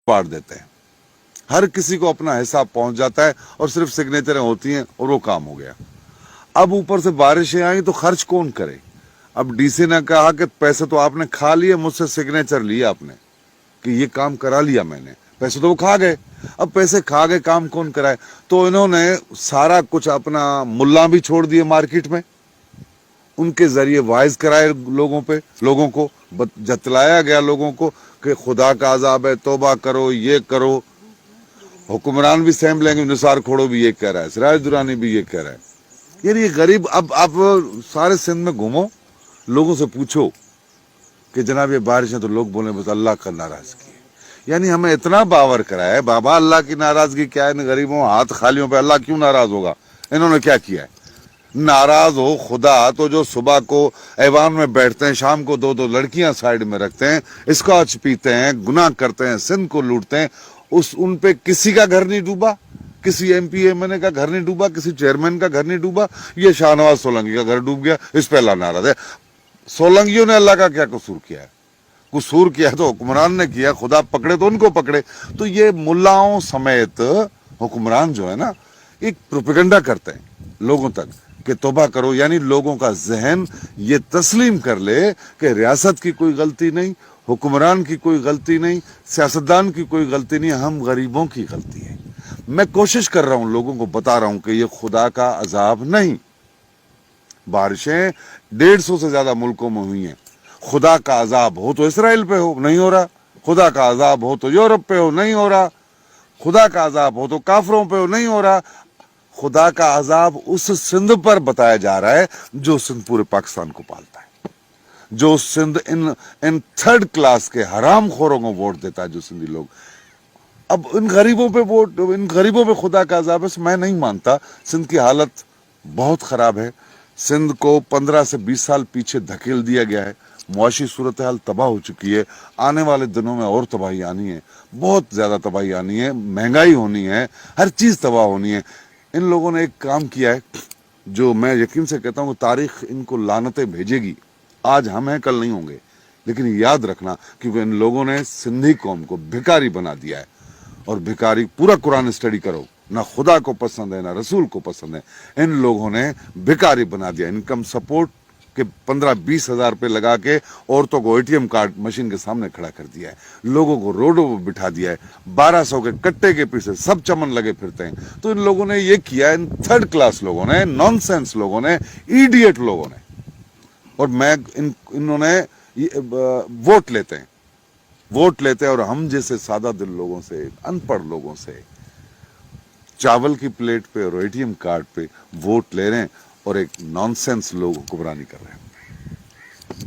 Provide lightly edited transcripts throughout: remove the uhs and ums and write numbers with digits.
बांट देते हैं, हर किसी को अपना हिसाब पहुंच जाता है और सिर्फ सिग्नेचरें होती हैं और वो काम हो गया। अब ऊपर से बारिशें आई तो खर्च कौन करे? अब डीसी ने कहा कि पैसे तो आपने खा लिए, मुझसे सिग्नेचर लिए आपने कि ये काम करा लिया मैंने, पैसे तो वो खा गए। अब पैसे खा गए, काम कौन कराए? तो इन्होंने सारा कुछ अपना मुल्ला भी छोड़ दिए मार्केट में, उनके जरिए वाइज कराए लोगों को जतलाया गया लोगों को कि खुदा का अजाब है, तौबा करो, ये करो। हुक्मरान भी सहम लेंगे, निसार खोड़ो भी ये कह रहा है, सिराज दुरानी भी ये कह रहा है। यार ये गरीब, अब आप सारे सिंध में घूमो, लोगों से पूछो कि जनाब ये बारिश है, तो लोग बोले बस अल्लाह का नाराजगी है। यानी हमें इतना बावर कराया है, बाबा अल्लाह की नाराजगी क्या है? इन गरीबों हाथ खालियों पे अल्लाह क्यों नाराज होगा? इन्होंने क्या किया है? नाराज हो खुदा तो जो सुबह को ऐवान में बैठते हैं, शाम को दो दो लड़कियां साइड में रखते हैं, स्कॉच पीते हैं, गुनाह करते हैं, सिंध को लूटते हैं, उन पे किसी का घर नहीं डूबा, किसी एमपी एमएनए का घर नहीं डूबा, किसी चेयरमैन का घर नहीं डूबा। ये शाहनवाज सोलंकी का घर डूब गया, इस पे अल्लाह नाराज है। सोलंकियों ने अल्लाह का क्या कसूर किया है? कसूर किया तो हुक्मरान ने किया, खुदा पकड़े तो उनको पकड़े। तो ये मुल्लाओं समेत हुक्मरान जो है ना, एक प्रोपेगेंडा करते हैं लोगों तक कि तौबा करो। यानी लोगों का जहन ये तस्लीम कर ले कि रियासत की कोई गलती नहीं, हुक्मरान की कोई गलती नहीं, सियासतदान की कोई गलती नहीं, हम गरीबों की गलती है। मैं कोशिश कर रहा हूं, लोगों को बता रहा हूं कि ये खुदा का अजाब नहीं। बारिशें 150 से ज्यादा मुल्कों में हुई हैं। खुदा का अजाब हो तो इसराइल पे हो, नहीं हो रहा। खुदा का अजाब हो तो यूरोप पे हो, नहीं हो रहा। खुदा का अजाब हो तो काफरों पे हो, नहीं हो रहा। खुदा का अजाब उस सिंध पर बताया जा रहा है जो सिंध पूरे पाकिस्तान को पालता है, जो सिंध इन थर्ड क्लास के हराम खोरों को वोट देता है, जो सिंधी लोग। अब इन गरीबों पे खुदा का अजाब है। मैं नहीं मानता। सिंध की हालत बहुत खराब है। सिंध को 15 से 20 साल पीछे धकेल दिया गया है। मुआशी सूरत हाल तबाह हो चुकी है। आने वाले दिनों में और तबाही आनी है, बहुत ज्यादा तबाही आनी है, महंगाई होनी है, हर चीज तबाह होनी है। इन लोगों ने एक काम किया है जो मैं यकीन से कहता हूँ तारीख इनको लानतें भेजेगी। आज हम हैं, कल नहीं होंगे, लेकिन याद रखना, क्योंकि इन लोगों ने सिंधी कौम को भिखारी बना दिया है। और भिखारी, पूरा कुरान स्टडी करो, ना खुदा को पसंद है ना रसूल को पसंद है। इन लोगों ने भिखारी बना दिया। इनकम सपोर्ट के 15-20 हजार रुपये लगा के औरतों को एटीएम कार्ड मशीन के सामने खड़ा कर दिया है, लोगों को रोडों पर बिठा दिया है, 1200 के कट्टे के पीछे सब चमन लगे फिरते हैं। तो इन लोगों ने ये किया, इन थर्ड क्लास लोगों ने, नॉनसेंस लोगों ने, इडियट लोगों ने। और मैं इन्होंने वोट लेते हैं और हम जैसे सादा दिल लोगों से, अनपढ़ लोगों से चावल की प्लेट पे और एटीएम कार्ड पे वोट ले रहे हैं और एक नॉनसेंस लोग हुक्मरानी कर रहे हैं।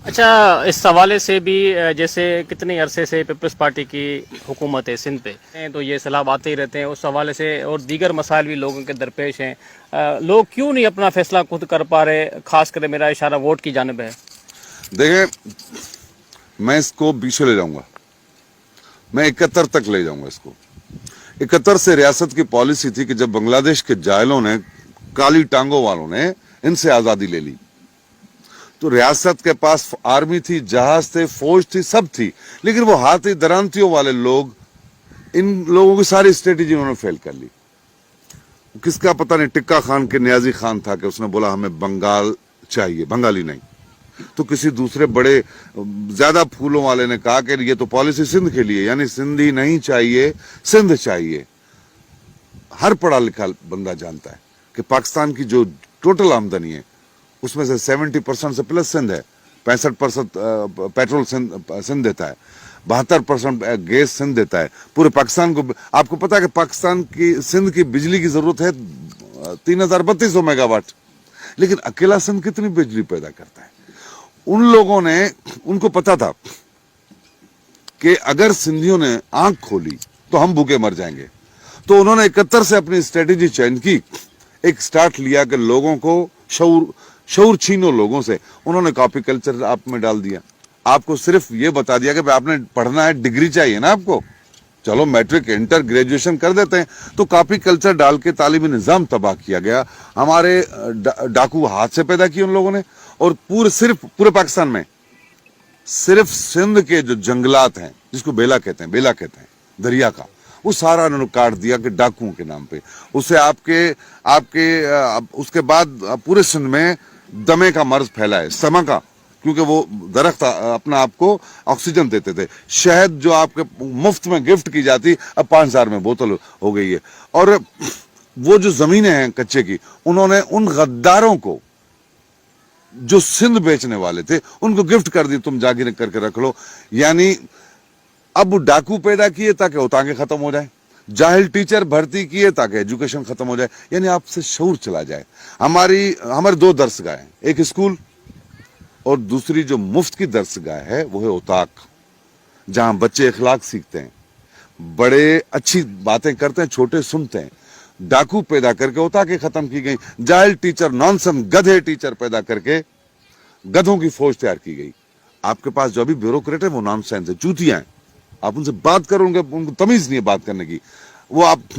अच्छा, इस हवाले से भी जैसे कितने अरसे से पीपल्स पार्टी की हुकूमत है सिंध पे, तो ये सलाह आते ही रहते हैं। उस हवाले से और दीगर मसाइल भी लोगों के दरपेश हैं। लोग क्यों नहीं अपना फैसला खुद कर पा रहे? खास कर मेरा इशारा वोट की जानिब है। देखिए, मैं इसको पीछे ले जाऊंगा, मैं 71 तक ले जाऊंगा इसको। 71 से रियासत की पॉलिसी थी कि जब बांग्लादेश के जायलों ने, काली टांगों वालों ने इनसे आजादी ले ली, तो रियासत के पास आर्मी थी, जहाज थे, फौज थी, सब थी, लेकिन वो हाथी दरांतियों वाले लोग, इन लोगों की सारी स्ट्रेटेजी उन्होंने फेल कर ली। किसका पता नहीं, टिक्का खान के नियाजी खान था कि उसने बोला हमें बंगाल चाहिए, बंगाली नहीं। तो किसी दूसरे बड़े ज्यादा फूलों वाले ने कहा कि ये तो पॉलिसी सिंध के लिए, यानी सिंधी नहीं चाहिए, सिंध चाहिए। हर पढ़ा लिखा बंदा जानता है कि पाकिस्तान की जो टोटल आमदनी है उसमें से 70% से प्लस सिंध है। 65% पेट्रोल सिंध देता है, 72% गैस सिंध देता है पूरे पाकिस्तान को। आपको पता है कि पाकिस्तान की, सिंध की बिजली की जरूरत है 3200 मेगावाट, लेकिन अकेला सिंध कितनी बिजली पैदा करता है? उन लोगों ने, उनको पता था कि अगर सिंधियों ने आंख खोली तो हम भूखे मर जाएंगे। तो उन्होंने 71 से अपनी स्ट्रेटेजी चेंज की, एक स्टार्ट लिया कि लोगों को शऊर छीनो लोगों से। उन्होंने कॉपी कल्चर आप में डाल दिया। आपको सिर्फ ये बता दिया कि आपने पढ़ना है, डिग्री चाहिए ना आपको, चलो मैट्रिक, इंटर, ग्रेजुएशन कर देते हैं। तो कॉपी कल्चर डाल के तालीमी निजाम तबाह किया गया। हमारे डाकू हाथ से पैदा किए उन लोगों ने। और पूरे पाकिस्तान में सिर्फ सिंध के जो जंगलात हैं, जिसको बेला कहते हैं, دریا کا, وہ سارا انہوں نے کاٹ دیا کہ ڈاکوؤں کے نام پہ. اسے اس کے بعد پورے سندھ میں دمے کا مرض پھیلا ہے, سما کا, کیونکہ وہ درخت اپنا آپ کو آکسیجن دیتے تھے. شہد جو آپ کے مفت میں گفٹ کی جاتی, اب 5,000 میں بوتل ہو گئی ہے. اور وہ جو زمینیں ہیں کچے کی, انہوں نے ان غداروں کو جو سندھ بیچنے والے تھے ان کو گفٹ کر دی, تم جاگیر کر کے رکھ لو. یعنی اب ڈاکو پیدا کیے تاکہ اوتانگے ختم ہو جائیں, جاہل ٹیچر بھرتی کیے تاکہ ایجوکیشن ختم ہو جائے. یعنی آپ سے شعور چلا جائے. ہمارے 2 درسگاہ ہیں, ایک اسکول اور دوسری جو مفت کی درسگاہ ہے وہ ہے اوتاق, جہاں بچے اخلاق سیکھتے ہیں, بڑے اچھی باتیں کرتے ہیں, چھوٹے سنتے ہیں. ڈاکو پیدا کر کے اوتاقیں ختم کی گئی, جاہل ٹیچر, نانسن گدھے ٹیچر پیدا کر کے گدھوں کی فوج تیار کی گئی. آپ کے پاس جو ابھی بیوروکریٹ ہے وہ نان سینس ہے, چوتیاں ہیں. آپ ان سے بات کرو, ان کو تمیز نہیں ہے بات کرنے کی. وہ آپ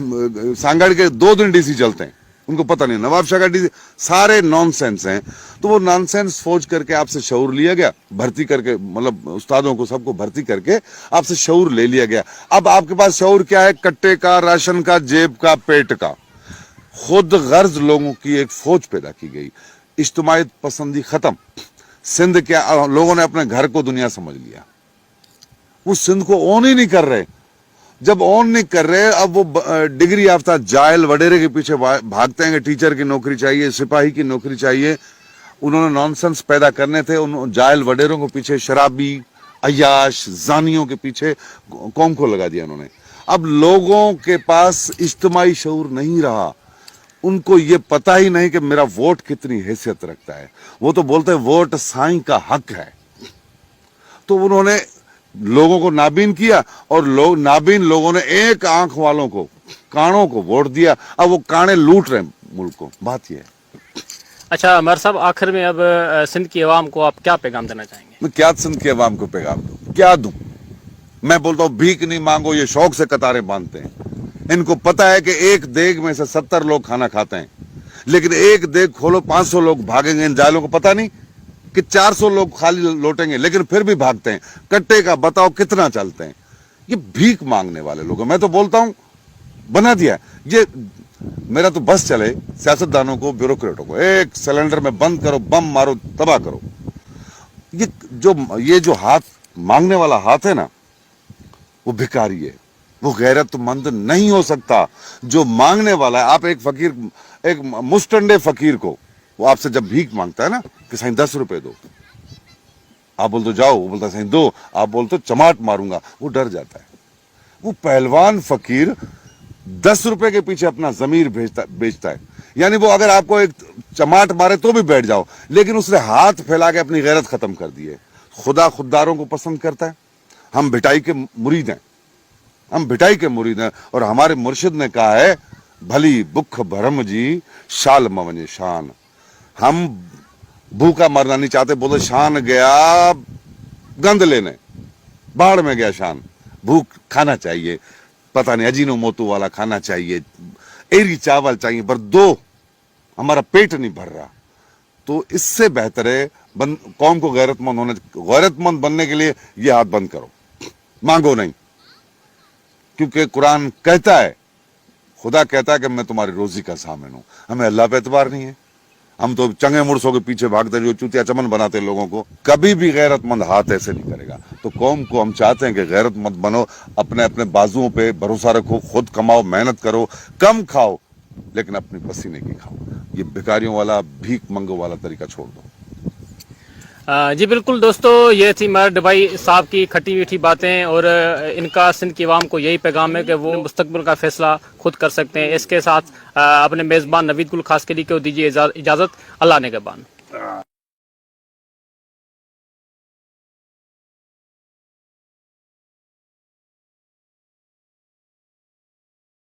سانگاڑ کے 2 دن ڈی سی چلتے ہیں, ان کو پتہ نہیں. نواب شاہ کا ڈی سی, سارے نان سینس ہیں. تو وہ نان سینس فوج کر کے آپ سے شعور لیا گیا, بھرتی کر کے, مطلب استادوں کو سب کو بھرتی کر کے آپ سے شعور لے لیا گیا. اب آپ کے پاس شعور کیا ہے؟ کٹے کا, راشن کا, جیب کا, پیٹ کا. خود غرض لوگوں کی ایک فوج پیدا کی گئی. اجتماعیت پسندی ختم. سندھ کیا, لوگوں نے اپنے گھر کو دنیا سمجھ لیا. وہ سندھ کو اون ہی نہیں کر رہے. جب اون نہیں کر رہے, اب وہ ڈگری یافتہ جائل وڈیرے کے پیچھے بھاگتے ہیں کہ ٹیچر کی نوکری چاہیے, سپاہی کی نوکری چاہیے. انہوں نے نانسنس پیدا کرنے تھے, ان جائل وڈیروں کے پیچھے, شرابی, عیاش, زانیوں کے پیچھے قوم کو لگا دیا انہوں نے. اب لوگوں کے پاس اجتماعی شعور نہیں رہا. ان کو یہ پتہ ہی نہیں کہ میرا ووٹ کتنی حیثیت رکھتا ہے. وہ تو بولتے ہیں ووٹ سائیں کا حق ہے. تو انہوں نے لوگوں کو نابین کیا, اور نابین لوگوں نے ایک آنکھ والوں کو, کانوں کو ووٹ دیا. اب وہ کانے لوٹ رہے ہیں ملک کو. بات یہ ہے. اچھا عمر صاحب, آخر میں اب سندھ کی عوام کو آپ کیا پیغام دینا چاہیں گے؟ میں کیا سندھ کی عوام کو پیغام دوں, کیا دوں؟ میں بولتا ہوں بھیک نہیں مانگو. یہ شوق سے قطاریں باندھتے ہیں. ان کو پتا ہے کہ ایک دیگ میں سے 70 لوگ کھانا کھاتے ہیں, لیکن ایک دیگ کھولو 500 لوگ بھاگیں گے. ان جائلوں کو پتا نہیں کہ 400 لوگ خالی لوٹیں گے, لیکن پھر بھی بھاگتے ہیں. کٹے کا بتاؤ کتنا چلتے ہیں. یہ بھیک مانگنے والے لوگ ہیں. میں تو بولتا ہوں بنا دیا یہ. میرا تو بس چلے سیاست دانوں کو, بیوروکریٹوں کو, ایک سلنڈر میں بند کرو, بم مارو, تباہ کرو. یہ جو ہاتھ مانگنے والا ہاتھ ہے نا, وہ بھکاری ہے. وہ غیرت مند نہیں ہو سکتا. جو مانگنے والا ہے, آپ ایک فقیر, ایک مستنڈے فقیر کو, وہ آپ سے جب بھیک مانگتا ہے نا کہ سائیں 10 روپے دو, آپ بولتے جاؤ, وہ بولتا سائیں دو, آپ بولتے چماٹ ماروں گا, وہ ڈر جاتا ہے. وہ پہلوان فقیر 10 روپے کے پیچھے اپنا ضمیر بیچتا ہے. یعنی وہ اگر آپ کو ایک چماٹ مارے تو بھی بیٹھ جاؤ, لیکن اس نے ہاتھ پھیلا کے اپنی غیرت ختم کر دی ہے. خدا خودداروں کو پسند کرتا ہے. ہم بھٹائی کے مرید ہیں, ہم بھٹائی کے مرید ہیں. اور ہمارے مرشد نے کہا ہے بھلی بکھ بھرم جی شال مونج شان. ہم بھوکا مرنا نہیں چاہتے. بولے شان گیا گند لینے, باڑ میں گیا شان. بھوک کھانا چاہیے, پتہ نہیں اجینو موتو والا کھانا چاہیے, ایری چاول چاہیے, پر دو, ہمارا پیٹ نہیں بھر رہا. تو اس سے بہتر ہے قوم کو غیرت مند بننے کے لیے یہ ہاتھ بند کرو, مانگو نہیں. کیونکہ قرآن کہتا ہے, خدا کہتا ہے کہ میں تمہاری روزی کا ضامن ہوں. ہمیں اللہ پہ اعتبار نہیں ہے. ہم تو چنگے مرسوں کے پیچھے بھاگتے جو چوتیا چمن بناتے لوگوں کو. کبھی بھی غیرت مند ہاتھ ایسے نہیں کرے گا. تو قوم کو ہم چاہتے ہیں کہ غیرت مند بنو, اپنے بازوؤں پہ بھروسہ رکھو, خود کماؤ, محنت کرو, کم کھاؤ لیکن اپنی پسینے کی کھاؤ. یہ بھکاریوں والا, بھیک منگو والا طریقہ چھوڑ دو. جی بالکل دوستو, یہ تھی مرد بھائی صاحب کی کھٹی میٹھی باتیں, اور ان کا سندھ کی عوام کو یہی پیغام ہے کہ وہ مستقبل کا فیصلہ خود کر سکتے ہیں. اس کے ساتھ اپنے میزبان نوید گل خاص کے لیے دیجیے اجازت. اللہ نگہبان.